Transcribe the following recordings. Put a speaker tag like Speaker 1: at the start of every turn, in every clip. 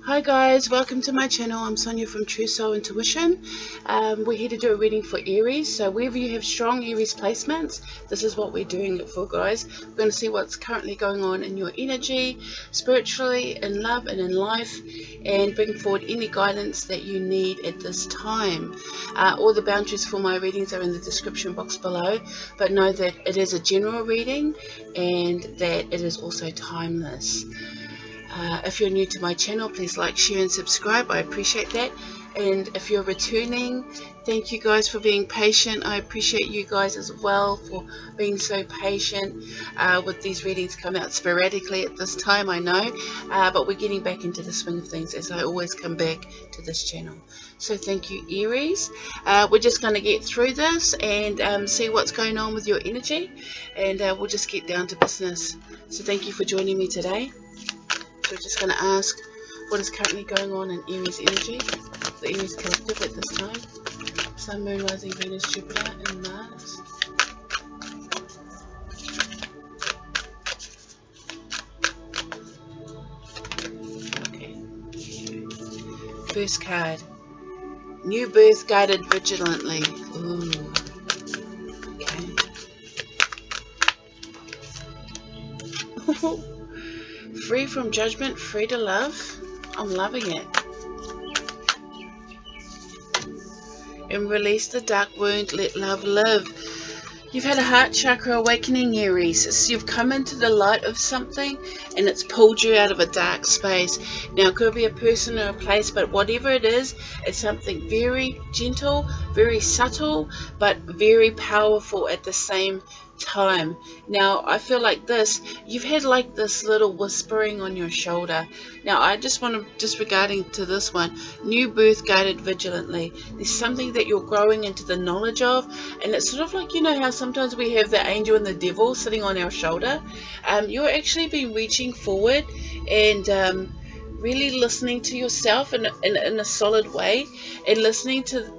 Speaker 1: Hi guys, welcome to my channel. I'm Sonia from True Soul Intuition. We're here to do a reading for Aries. So wherever you have strong Aries placements, this is what we're doing it for, guys. We're going to see what's currently going on in your energy, spiritually, in love and in life, and bring forward any guidance that you need at this time. All the boundaries for my readings are in the description box below, but know that it is a general reading and that it is also timeless. If you're new to my channel, please like, share and subscribe. I appreciate that. And if you're returning, thank you guys for being patient. I appreciate you guys as well for being so patient with these readings coming out sporadically at this time, I know. But we're getting back into the swing of things as I always come back to this channel. So thank you, Aries. We're just going to get through this and see what's going on with your energy. And we'll just get down to business. So thank you for joining me today. So we're just going to ask what is currently going on in Aries energy, the Aries collective at this time. Sun, Moon, Rising, Venus, Jupiter, and Mars. Okay. First card. New birth guided vigilantly. Ooh. Okay. Free from judgment, free to love. I'm loving it. And release the dark wound, let love live. You've had a heart chakra awakening, Aries. So you've come into the light of something and it's pulled you out of a dark space. Now it could be a person or a place, but whatever it is, it's something very gentle, very subtle, but very powerful at the same time. Now I feel like you've had like this little whispering on your shoulder. Now I just want to, just regarding to this one, new birth guided vigilantly, there's something that you're growing into the knowledge of, and it's sort of like, you know how sometimes we have the angel and the devil sitting on our shoulder. You're actually been reaching forward and really listening to yourself in a solid way, and listening to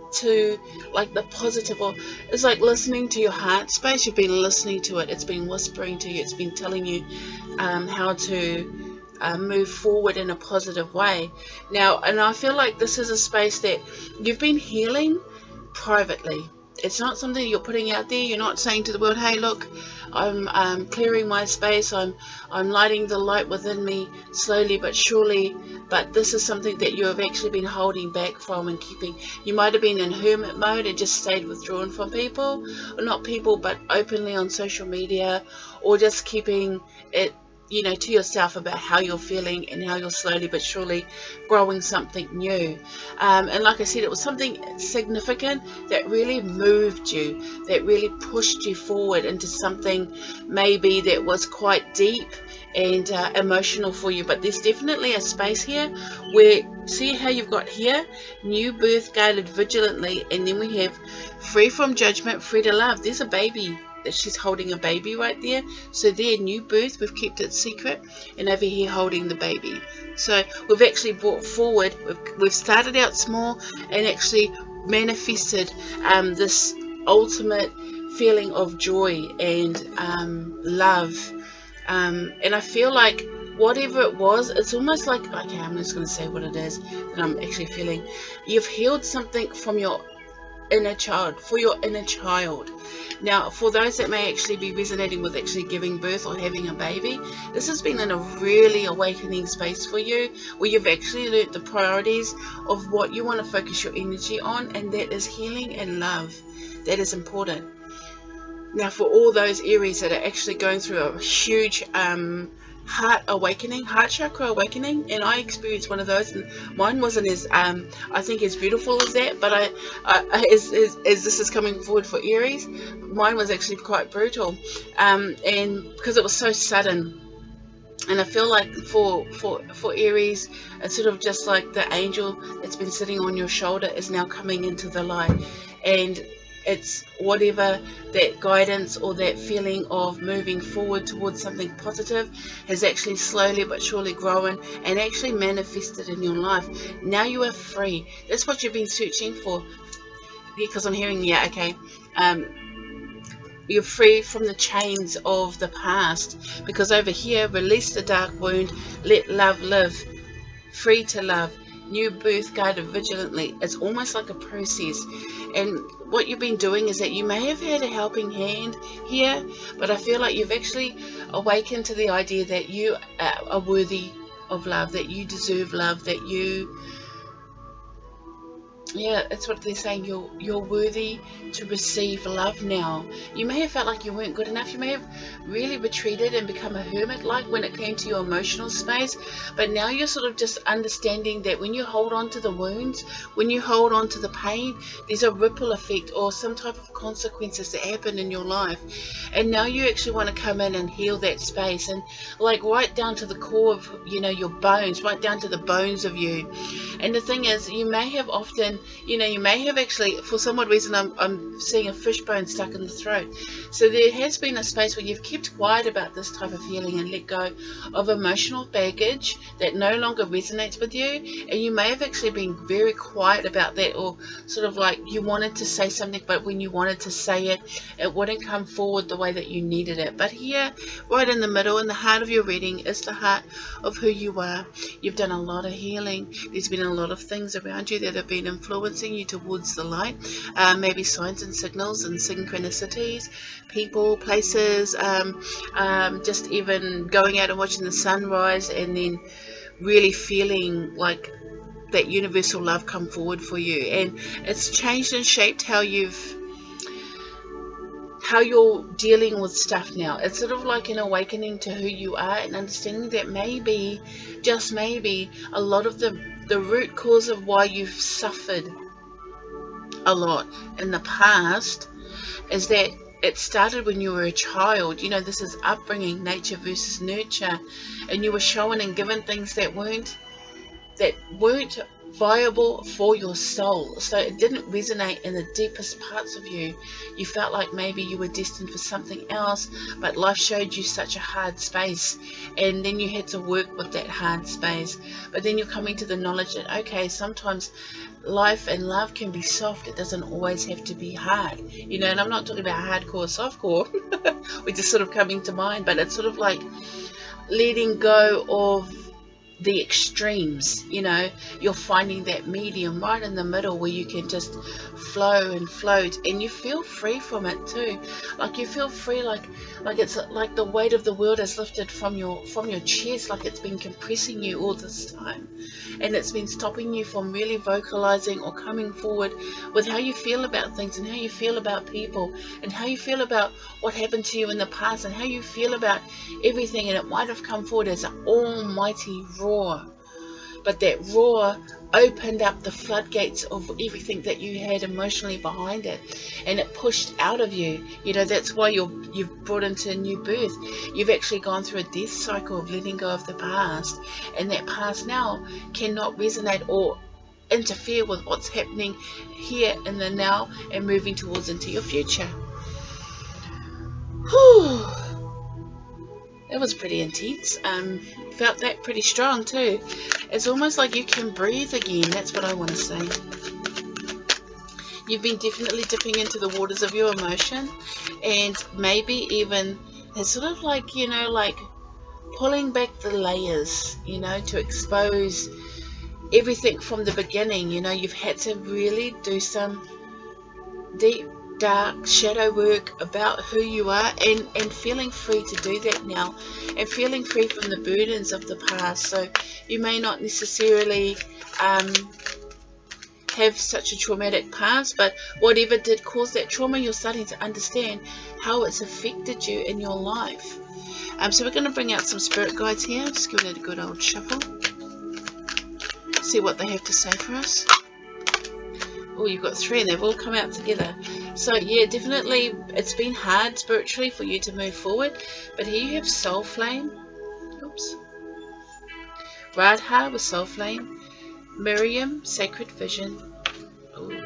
Speaker 1: like the positive, or it's like listening to your heart space. You've been listening to it. It's been whispering to you. It's been telling you how to move forward in a positive way. Now, and I feel like this is a space that you've been healing privately. It's not something you're putting out there. You're not saying to the world, hey look, I'm clearing my space, I'm lighting the light within me slowly but surely. But this is something that you have actually been holding back from and keeping. You might have been in hermit mode and just stayed withdrawn from people, or not people, but openly on social media, or just keeping it, you know, to yourself about how you're feeling and how you're slowly but surely growing something new. And like I said, it was something significant that really moved you, that really pushed you forward into something maybe that was quite deep and emotional for you. But there's definitely a space here where, see how you've got here, new birth guided vigilantly, and then we have free from judgment, free to love. There's a baby that she's holding, a baby right there. So there, new birth, we've kept it secret, and over here holding the baby. So we've actually brought forward, we've started out small and actually manifested this ultimate feeling of joy and love. And I feel like whatever it was, it's almost like, okay, I'm just going to say what it is that I'm actually feeling. You've healed something from your inner child, for your inner child. Now, for those that may actually be resonating with actually giving birth or having a baby, this has been in a really awakening space for you, where you've actually learnt the priorities of what you want to focus your energy on, and that is healing and love. That is important. Now, for all those Aries that are actually going through a huge heart awakening, heart chakra awakening, and I experienced one of those, and mine wasn't as I think as beautiful as that, but as this is coming forward for Aries, mine was actually quite brutal, and because it was so sudden. And I feel like for Aries, it's sort of just like the angel that's been sitting on your shoulder is now coming into the light, and it's whatever that guidance or that feeling of moving forward towards something positive has actually slowly but surely grown and actually manifested in your life. Now you are free. That's what you've been searching for. Because I'm hearing, yeah, okay. You're free from the chains of the past, because over here, release the dark wound, let love live. free to love, new birth, guided vigilantly. It's almost like a process. And what you've been doing is that you may have had a helping hand here, but I feel like you've actually awakened to the idea that you are worthy of love, that you deserve love, that you, yeah, that's what they're saying. You're worthy to receive love now. You may have felt like you weren't good enough. You may have really retreated and become a hermit, like when it came to your emotional space. But now you're sort of just understanding that when you hold on to the wounds, when you hold on to the pain, there's a ripple effect or some type of consequences that happen in your life. And now you actually want to come in and heal that space, and like right down to the core of, you know, your bones, right down to the bones of you. And the thing is, you may have often, you know, you may have actually, for some odd reason, I'm seeing a fishbone stuck in the throat. So there has been a space where you've kept quiet about this type of healing and let go of emotional baggage that no longer resonates with you. And you may have actually been very quiet about that, or sort of like you wanted to say something, but when you wanted to say it, it wouldn't come forward the way that you needed it. But here, right in the middle, in the heart of your reading, is the heart of who you are. You've done a lot of healing. There's been a lot of things around you that have been influencing you towards the light, maybe signs and signals and synchronicities, people, places, just even going out and watching the sunrise and then really feeling like that universal love come forward for you. And it's changed and shaped how you're dealing with stuff now. It's sort of like an awakening to who you are and understanding that maybe, just maybe, a lot of the root cause of why you've suffered a lot in the past is that it started when you were a child. You know, this is upbringing, nature versus nurture, and you were shown and given things that weren't viable for your soul. So it didn't resonate in the deepest parts of you. You felt like maybe you were destined for something else, but life showed you such a hard space, and then you had to work with that hard space. But then you're coming to the knowledge that, okay, sometimes life and love can be soft. It doesn't always have to be hard, you know. And I'm not talking about hardcore, softcore, which is sort of coming to mind, but it's sort of like letting go of the extremes. You know, you're finding that medium right in the middle where you can just flow and float, and you feel free from it too. Like you feel free, like it's like the weight of the world is lifted from your chest, like it's been compressing you all this time, and it's been stopping you from really vocalizing or coming forward with how you feel about things and how you feel about people and how you feel about what happened to you in the past and how you feel about everything. And it might have come forward as an almighty roar, but that roar opened up the floodgates of everything that you had emotionally behind it, and it pushed out of you. You know, that's why you've brought into a new birth. You've actually gone through a death cycle of letting go of the past, and that past now cannot resonate or interfere with what's happening here in the now and moving towards into your future. Whew. That was pretty intense. Felt that pretty strong too. It's almost like you can breathe again. That's what I want to say. You've been definitely dipping into the waters of your emotion, and maybe even it's sort of like, you know, like pulling back the layers, you know, to expose everything from the beginning. You know, you've had to really do some deep, dark shadow work about who you are, and feeling free to do that now, and feeling free from the burdens of the past. So you may not necessarily have such a traumatic past, but whatever did cause that trauma, you're starting to understand how it's affected you in your life. So we're going to bring out some spirit guides here. Just giving it a good old shuffle, see what they have to say for us. Oh, you've got three and they've all come out together. So yeah, definitely it's been hard spiritually for you to move forward, but here you have soul flame. Oops. Radha with soul flame. Miriam, sacred vision. Ooh.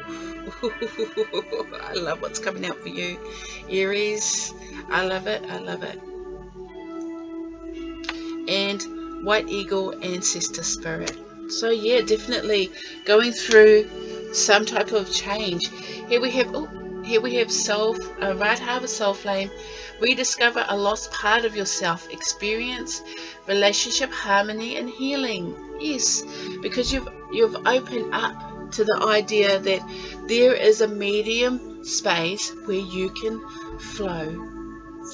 Speaker 1: I love what's coming out for you. Aries, I love it, I love it. And white eagle, ancestor spirit. So yeah, definitely going through some type of change. Here we have, oh, Here we have right harvest soul flame. Rediscover a lost part of yourself. Experience relationship harmony and healing. Yes, because you've opened up to the idea that there is a medium space where you can flow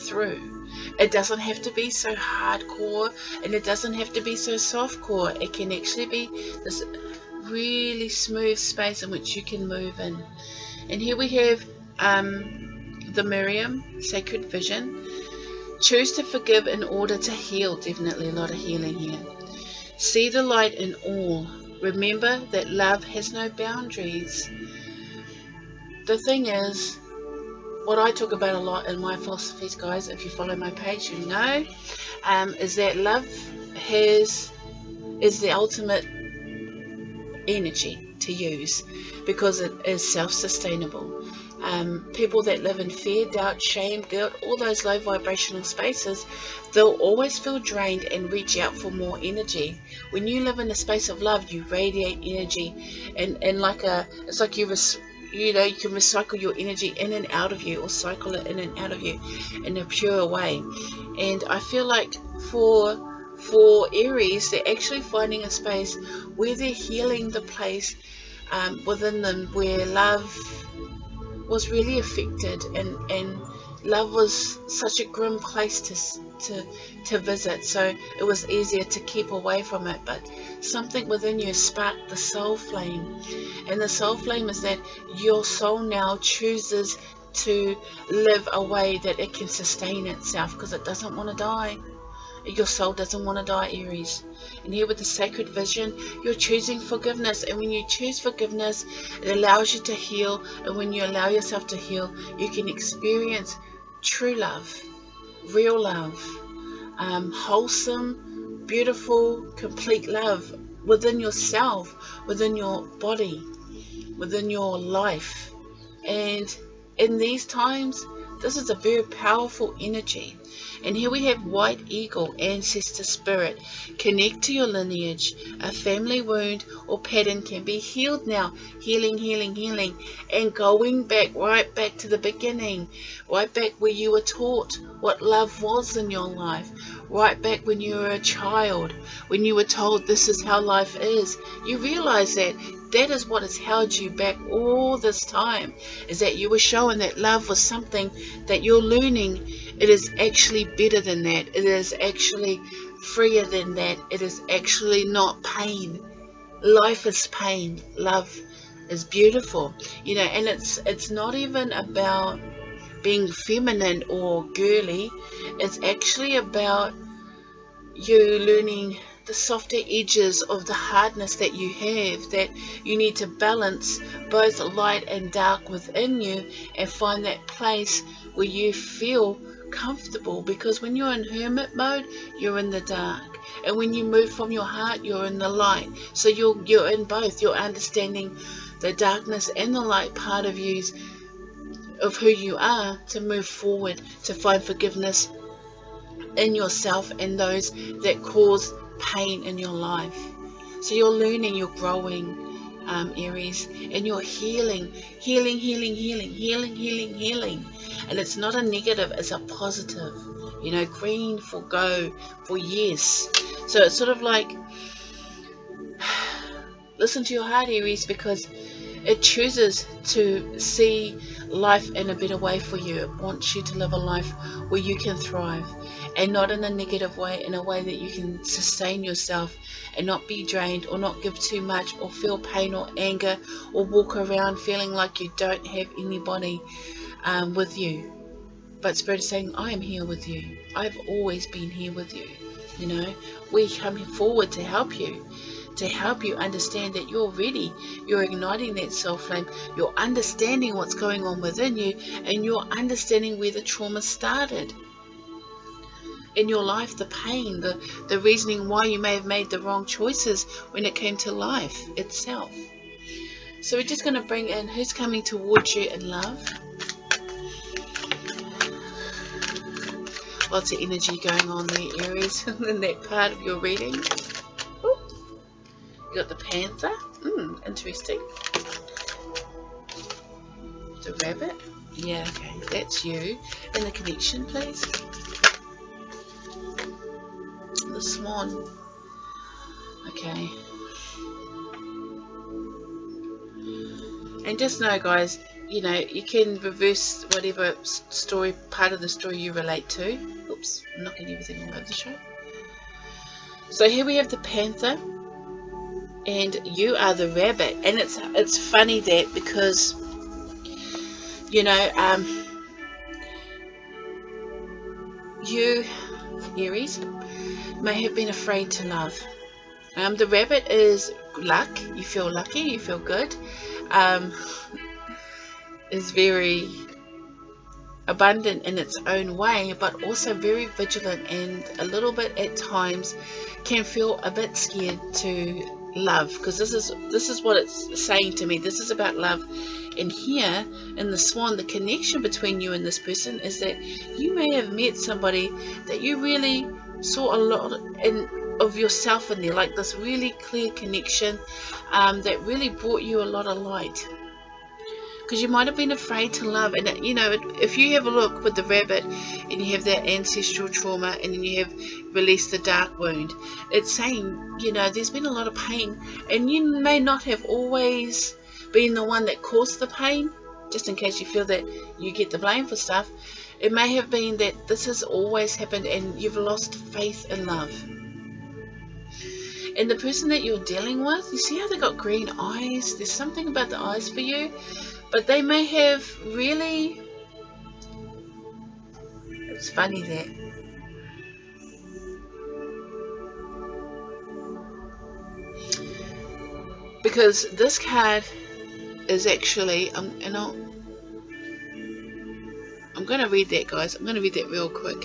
Speaker 1: through. It doesn't have to be so hardcore, and it doesn't have to be so softcore. It can actually be this really smooth space in which you can move in. And here we have the Miriam Sacred Vision. Choose to forgive in order to heal. Definitely a lot of healing here. See the light in all. Remember that love has no boundaries. The thing is, what I talk about a lot in my philosophies, guys, if you follow my page, you know, is that love is the ultimate energy to use, because it is self-sustainable. People that live in fear, doubt, shame, guilt, all those low vibrational spaces, they'll always feel drained and reach out for more energy. When you live in a space of love, you radiate energy, and it's like you can recycle your energy in and out of you, or cycle it in and out of you in a pure way. And I feel like for Aries, they're actually finding a space where they're healing the place within them where love was really affected, and love was such a grim place to visit, so it was easier to keep away from it. But something within you sparked the soul flame, and the soul flame is that your soul now chooses to live a way that it can sustain itself, because it doesn't want to die. Your soul doesn't want to die, Aries. And here with the Sacred Vision, you're choosing forgiveness. And when you choose forgiveness, it allows you to heal. And when you allow yourself to heal, you can experience true love, real love, wholesome, beautiful, complete love within yourself, within your body, within your life. And in these times, this is a very powerful energy. And here we have White Eagle, Ancestor Spirit. Connect to your lineage. A family wound or pattern can be healed now. Healing, healing, healing. And going back, right back to the beginning. Right back where you were taught what love was in your life. Right back when you were a child. When you were told this is how life is. You realize that that is what has held you back all this time, is that you were shown that love was something that you're learning. It is actually better than that. It is actually freer than that. It is actually not pain. Life is pain. Love is beautiful. You know, and it's not even about being feminine or girly. It's actually about you learning the softer edges of the hardness that you have, that you need to balance both light and dark within you, and find that place where you feel comfortable. Because when you're in hermit mode, you're in the dark, and when you move from your heart, you're in the light. So you're in both. You're understanding the darkness and the light part of you, of who you are, to move forward, to find forgiveness in yourself and those that cause pain in your life. So you're learning, you're growing, Aries, and you're healing. And it's not a negative, it's a positive. You know, green for go, for yes. So it's sort of like, listen to your heart, Aries, because it chooses to see life in a better way for you. It wants you to live a life where you can thrive, and not in a negative way, in a way that you can sustain yourself and not be drained, or not give too much, or feel pain or anger, or walk around feeling like you don't have anybody with you. But Spirit is saying, I am here with you. I've always been here with you. You know, we come forward to help you understand that you're ready. You're igniting that soul flame. You're understanding what's going on within you, and you're understanding where the trauma started in your life, the pain, the reasoning why you may have made the wrong choices when it came to life itself. So we're just going to bring in who's coming towards you in love. Lots of energy going on there, Aries, in that part of your reading. Ooh. You got the Panther. Interesting. The Rabbit. Yeah, okay, that's you. And the connection, please. The swan. Okay. And just know, guys, you know, you can reverse whatever story, part of the story you relate to. Oops, I'm knocking everything all over the show. So here we have the panther, and you are the rabbit. And it's funny that, because, you know, you, Aries, may have been afraid to love. The rabbit is luck. You feel lucky, you feel good. Is very abundant in its own way, but also very vigilant, and a little bit at times can feel a bit scared to love, because this is what it's saying to me. This is about love. And here in the swan, the connection between you and this person is that you may have met somebody that you really saw a lot of yourself in there, like this really clear connection that really brought you a lot of light. Because you might have been afraid to love. And you know, if you have a look with the rabbit and you have that ancestral trauma, and then you have released the dark wound, it's saying, you know, there's been a lot of pain, and you may not have always been the one that caused the pain, just in case you feel that you get the blame for stuff. It may have been that this has always happened and you've lost faith in love. And the person that you're dealing with, you see how they got green eyes? There's something about the eyes for you. But they may have really, it's funny that, because this card is actually, I'm going to read that, guys. I'm going to read that real quick.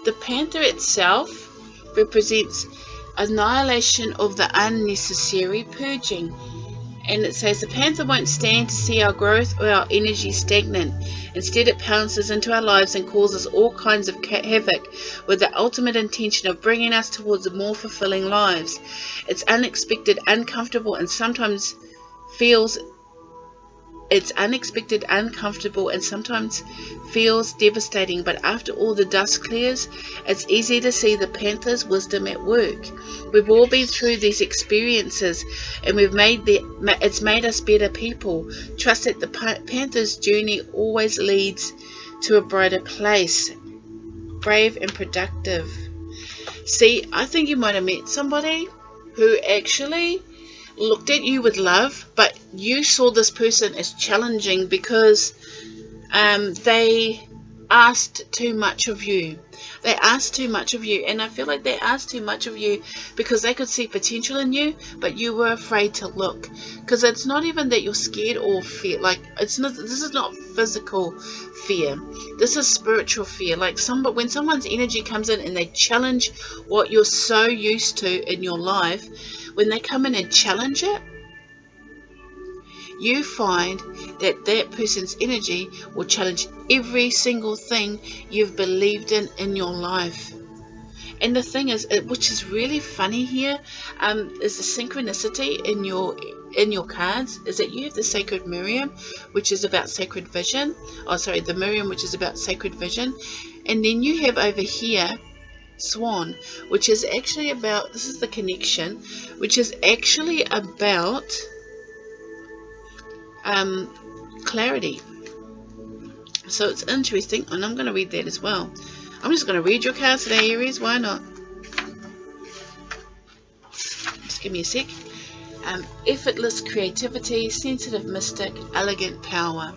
Speaker 1: The panther itself represents annihilation of the unnecessary, purging. And it says the panther won't stand to see our growth or our energy stagnant. Instead, it pounces into our lives and causes all kinds of havoc, with the ultimate intention of bringing us towards more fulfilling lives. It's unexpected, uncomfortable, and sometimes feels devastating, but after all the dust clears, it's easy to see the panther's wisdom at work. We've all been through these experiences, and it's made us better people. Trust that the panther's journey always leads to a brighter place. Brave and productive. See, I think you might have met somebody who actually looked at you with love, but you saw this person as challenging because they asked too much of you. They asked too much of you, and I feel like they asked too much of you because they could see potential in you, but you were afraid to look. Because it's not even that you're scared or fear. Like, it's not. This is not physical fear. This is spiritual fear. Like when someone's energy comes in and they challenge what you're so used to in your life. When they come in and challenge it, you find that that person's energy will challenge every single thing you've believed in your life. And the thing is, which is really funny here, is the synchronicity in your cards, is that you have the sacred Miriam, which is about sacred vision. Oh, sorry, the Miriam, which is about sacred vision. And then you have over here Swan, which is actually about, this is the connection, which is actually about clarity. So it's interesting, and I'm going to read that as well. I'm just going to read your cards today, Aries. Why not? Just give me a sec. Effortless creativity, sensitive mystic, elegant power.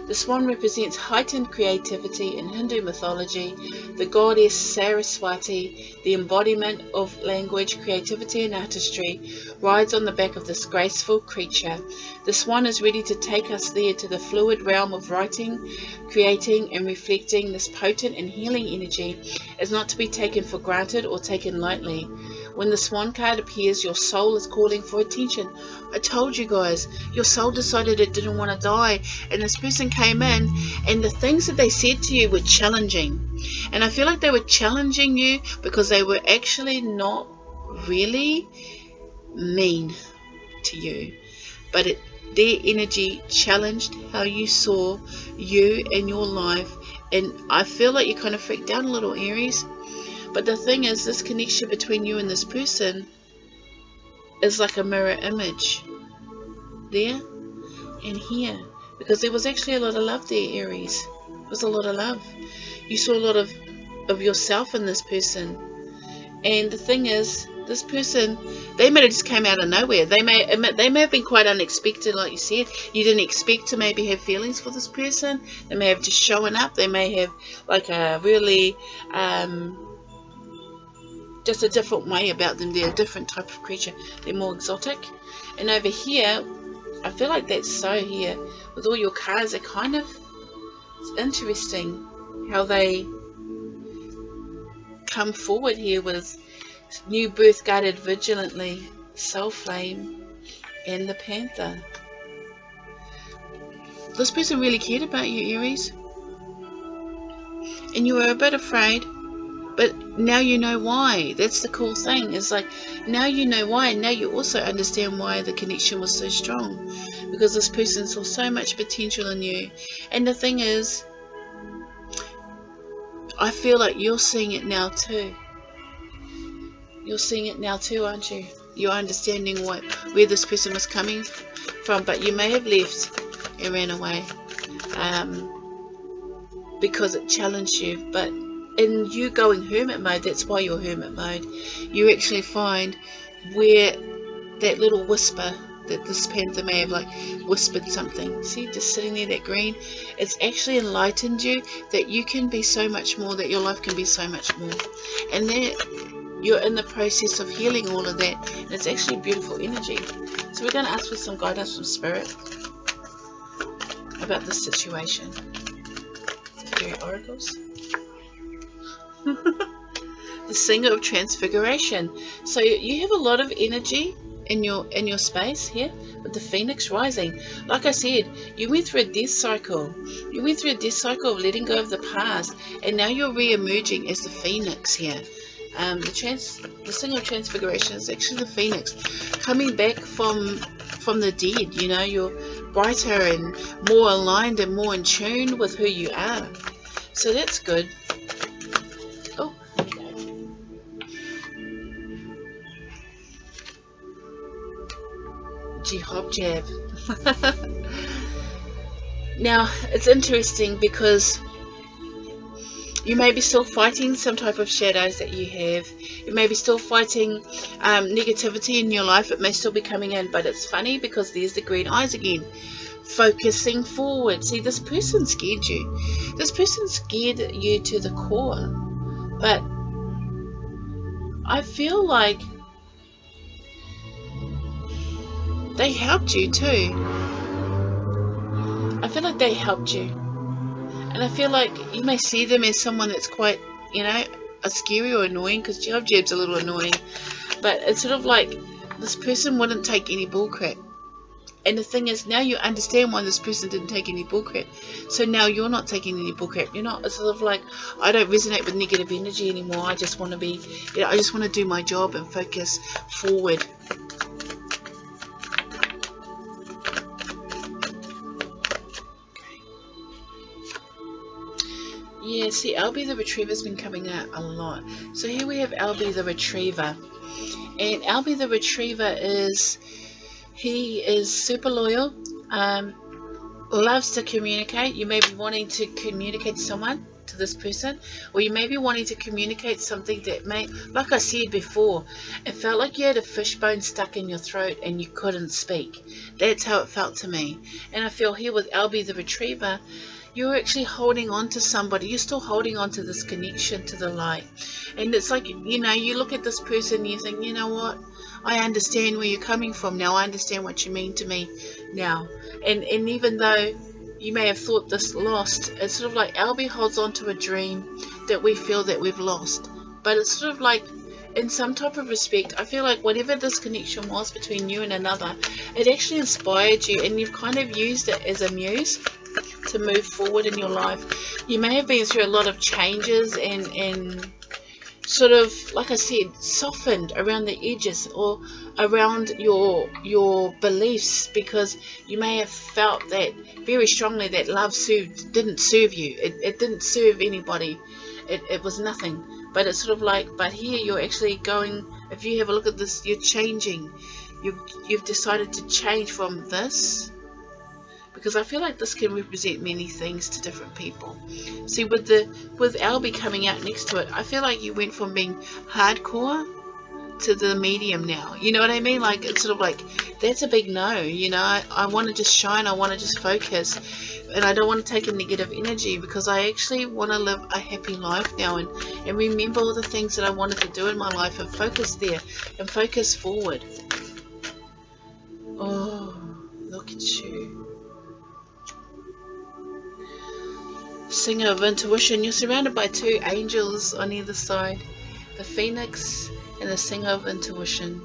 Speaker 1: The swan represents heightened creativity in Hindu mythology. The goddess Saraswati, the embodiment of language, creativity and artistry, rides on the back of this graceful creature. The swan is ready to take us there, to the fluid realm of writing, creating and reflecting. This potent and healing energy is not to be taken for granted or taken lightly. When the swan card appears, your soul is calling for attention. I told you guys, your soul decided it didn't want to die, and this person came in, and the things that they said to you were challenging. And I feel like they were challenging you because they were actually not really mean to you, but their energy challenged how you saw you and your life, and I feel like you kind of freaked out a little, Aries. But the thing is, this connection between you and this person is like a mirror image there and here, because there was actually a lot of love there, Aries. There was a lot of love. You saw a lot of yourself in this person. And the thing is, this person, they may have just came out of nowhere. They may have been quite unexpected, like you said. You didn't expect to maybe have feelings for this person. They may have just shown up. They may have like a really just a different way about them. They're a different type of creature. They're more exotic. And over here, I feel like that's so here with all your cards. It's interesting how they come forward here with new birth, guided vigilantly, soul flame, and the panther. This person really cared about you, Aries, and you were a bit afraid, but now you know why. That's the cool thing. It's like now you know why, and now you also understand why the connection was so strong, because this person saw so much potential in you. And the thing is, I feel like you're seeing it now too. You're seeing it now too, aren't you? You're understanding where this person was coming from, but you may have left and ran away because it challenged you. But in you going hermit mode, that's why you're hermit mode. You actually find where that little whisper that this panther may have like whispered something. See, just sitting there, that green. It's actually enlightened you that you can be so much more, that your life can be so much more. And that you're in the process of healing all of that, and it's actually beautiful energy. So we're going to ask for some guidance from Spirit about this situation. Fairy oracles. The Singer of Transfiguration. So you have a lot of energy in your space here with the Phoenix rising. Like I said, you went through a death cycle. You went through a death cycle of letting go of the past, and now you're re-emerging as the Phoenix here. The Singer of Transfiguration is actually the Phoenix coming back from the dead. You know, you're brighter and more aligned and more in tune with who you are. So that's good. Oh, there we go. Gee, hob jab. Now, it's interesting because you may be still fighting some type of shadows that you have. You may be still fighting negativity in your life. It may still be coming in, but it's funny because there's the green eyes again. Focusing forward. See, this person scared you. This person scared you to the core. But I feel like they helped you too. I feel like they helped you. And I feel like you may see them as someone that's quite, you know, scary or annoying, because job jab's a little annoying. But it's sort of like this person wouldn't take any bullcrap. And the thing is, now you understand why this person didn't take any bullcrap. So now you're not taking any bullcrap. You're not, it's sort of like, I don't resonate with negative energy anymore. I just want to be, you know, I just want to do my job and focus forward. Yeah, see, Albie the Retriever's been coming out a lot. So here we have Albie the Retriever. And Albie the Retriever he is super loyal, loves to communicate. You may be wanting to communicate to someone, to this person, or you may be wanting to communicate something that may, like I said before, it felt like you had a fishbone stuck in your throat and you couldn't speak. That's how it felt to me. And I feel here with Albie the Retriever, you're actually holding on to somebody. You're still holding on to this connection to the light. And it's like, you know, you look at this person and you think, you know what? I understand where you're coming from now. I understand what you mean to me now. And even though you may have thought this lost, it's sort of like Albie holds on to a dream that we feel that we've lost. But it's sort of like, in some type of respect, I feel like whatever this connection was between you and another, it actually inspired you, and you've kind of used it as a muse to move forward in your life. You may have been through a lot of changes and sort of, like I said, softened around the edges, or around your beliefs, because you may have felt that very strongly that love didn't serve you. It didn't serve anybody. It was nothing. But it's sort of like, but here you're actually going, if you have a look at this, you're changing. You've decided to change from this, because I feel like this can represent many things to different people. See, with Albie coming out next to it, I feel like you went from being hardcore to the medium now. You know what I mean? Like, it's sort of like, that's a big no. You know, I want to just shine. I want to just focus, and I don't want to take a negative energy, because I actually want to live a happy life now, and remember all the things that I wanted to do in my life, and focus there and focus forward. Oh, look at you. Singer of intuition. You're surrounded by two angels on either side, the Phoenix and the Singer of intuition.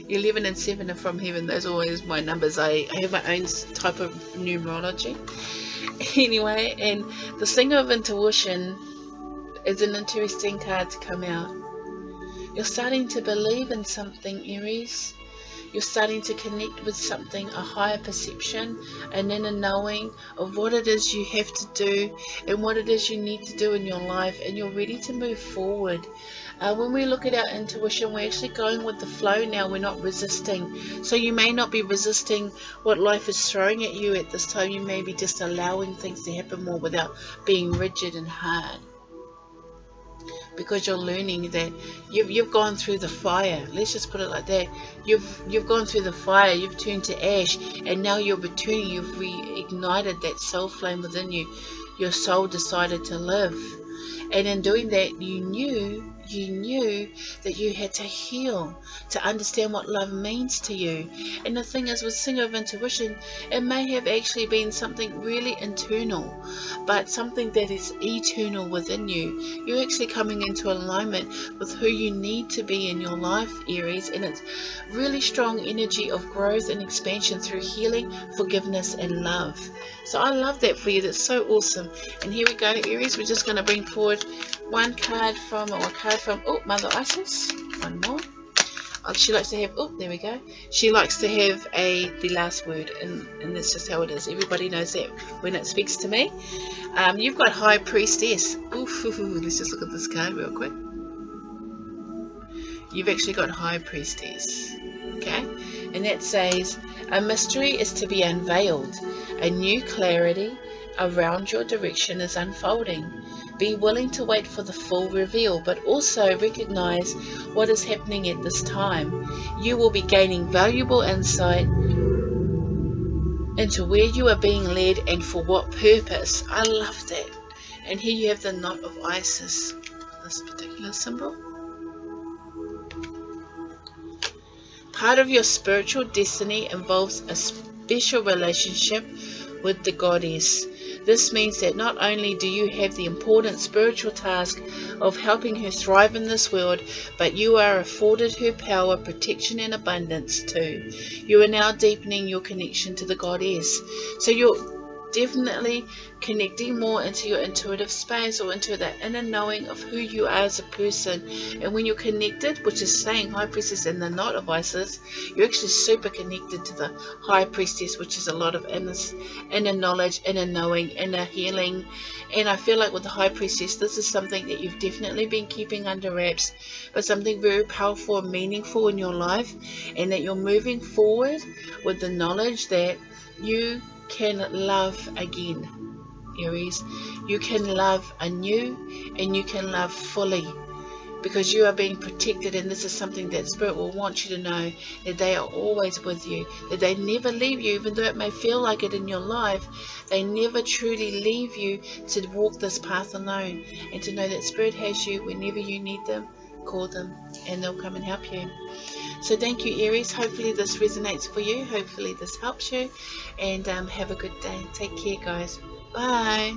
Speaker 1: You're 11 and 7 are from heaven. Those are always my numbers. I have my own type of numerology. Anyway, and the Singer of intuition is an interesting card to come out. You're starting to believe in something, Aries. You're starting to connect with something, a higher perception, and then a knowing of what it is you have to do and what it is you need to do in your life, and you're ready to move forward. When we look at our intuition, we're actually going with the flow now. We're not resisting. So you may not be resisting what life is throwing at you at this time. You may be just allowing things to happen more without being rigid and hard, because you're learning that you've gone through the fire. Let's just put it like that. You've gone through the fire. You've turned to ash, and now you're returning. You've reignited that soul flame within you. Your soul decided to live, and in doing that, you knew that you had to heal to understand what love means to you. And the thing is, with Singer of intuition, it may have actually been something really internal, but something that is eternal within you. You're actually coming into alignment with who you need to be in your life, Aries, and it's really strong energy of growth and expansion through healing, forgiveness, and love. So I love that for you. That's so awesome. And here we go, Aries. We're just going to bring forward one card from, Mother Isis. One more. She likes to have, there we go. She likes to have the last word, and that's just how it is. Everybody knows that when it speaks to me. You've got High Priestess. Let's just look at this card real quick. You've actually got High Priestess. Okay? And that says, a mystery is to be unveiled. A new clarity around your direction is unfolding. Be willing to wait for the full reveal, but also recognize what is happening at this time. You will be gaining valuable insight into where you are being led and for what purpose. I love that. And here you have the knot of Isis, this particular symbol. Part of your spiritual destiny involves a special relationship with the goddess. This means that not only do you have the important spiritual task of helping her thrive in this world, but you are afforded her power, protection, and abundance too. You are now deepening your connection to the goddess. So you're definitely connecting more into your intuitive space, or into that inner knowing of who you are as a person. And when you're connected, which is saying High Priestess and the knot of Isis, you're actually super connected to the High Priestess, which is a lot of inner knowledge, inner knowing, inner healing. And I feel like with the High Priestess, this is something that you've definitely been keeping under wraps, but something very powerful and meaningful in your life, and that you're moving forward with the knowledge that you can love again, Aries. You can love anew, and you can love fully, because you are being protected. And this is something that Spirit will want you to know, that they are always with you, that they never leave you, even though it may feel like it in your life. They never truly leave you to walk this path alone, and to know that Spirit has you whenever you need them. Call them and they'll come and help you. So thank you, Aries. Hopefully this resonates for you. Hopefully this helps you, and have a good day. Take care, guys. Bye.